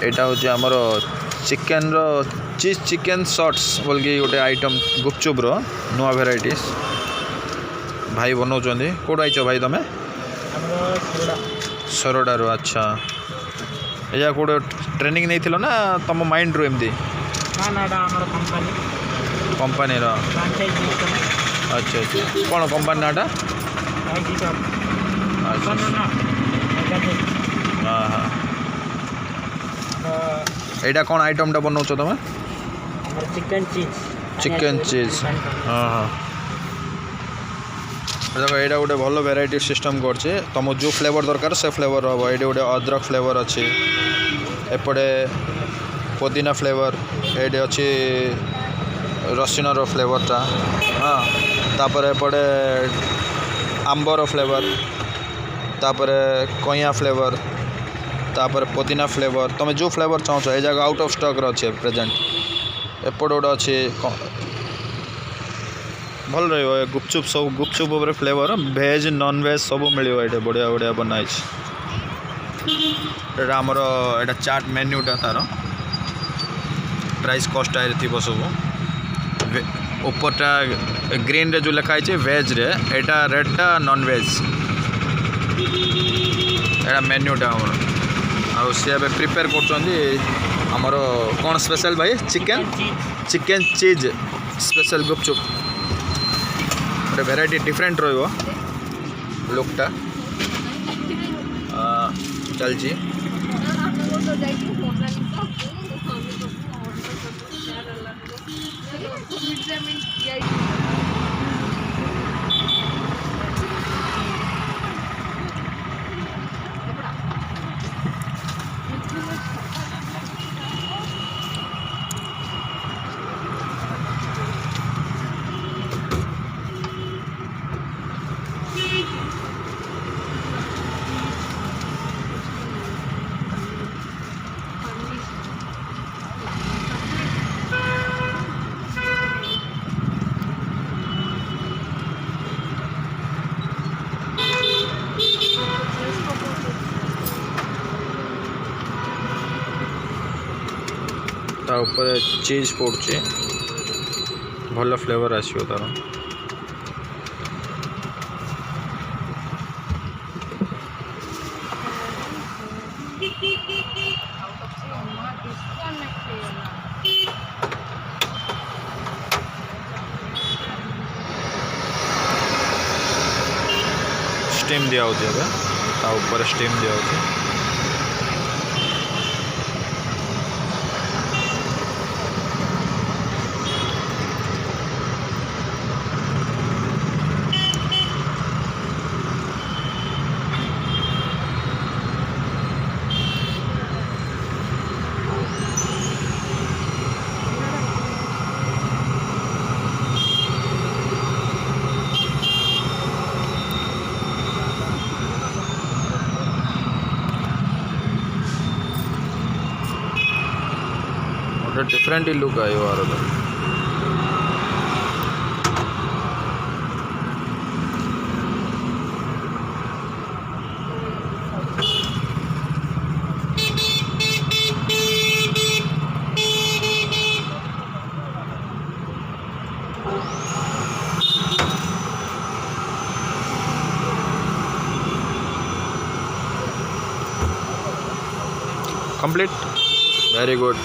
एटा हूँ आमर चिकेन रो चीज चिकेन शॉर्ट्स बोल कि गोटे आइटम गुपचुप रो नुआ भेराइटीज भाई बनाऊँ कौट आइच भाई तुम सरडारू अच्छा या कौटे ट्रेनिंग नहीं थिलो ना तुम माइंड रो एमती कंपनी रो अच्छा अच्छा कौन कंपनी नाटा हाँ हाँ एटा कौन आइटम टा बनाऊँ तुम चिकेन चीज हाँ हाँ देखो यहाँ गोटे भल भेराइटी सिस्टम करछे तुम जो फ्लेवर दरकार से फ्लेवर हम ये गोटे अदरक फ्लेवर अच्छी एपटे पुदीना फ्लेवर ये अच्छी रसुण रो फ्लेवरटा हाँ तापर एपटे आंबर फ्लेवर तापर कइया फ्लेवर तापर पुदीना फ्लेवर तुम जो फ्लेवर चाहो ये जगह आउट ऑफ स्टॉक अच्छे प्रेजेंट एपटे गोटे अच्छे भल रही गुपचुप सब गुपचुप फ्लेवर भेज नॉन भेज सब मिले ये बढ़िया बढ़िया बनाई आमर एटा चाट मेन्यूटा तार प्राइस कॉस्ट आई थी सब ऊपरटा ग्रीन रे जो लिखाई वेज रे एटा रेडटा नॉन वेज एटा मेन्यूटा आमर सी प्रिपेयर कर कौन स्पेशल भाई चिकेन चीज स्पेशल गुपचुप गोटे भेराइटी डिफरेंट रो लुकटा चलची ऊपर चीज पड़े भल फ्लेवर आसो तार स्टीम दिया ऊपर स्टीम दिया डिफरेंट ही लुक आयो यार कंप्लीट वेरी गुड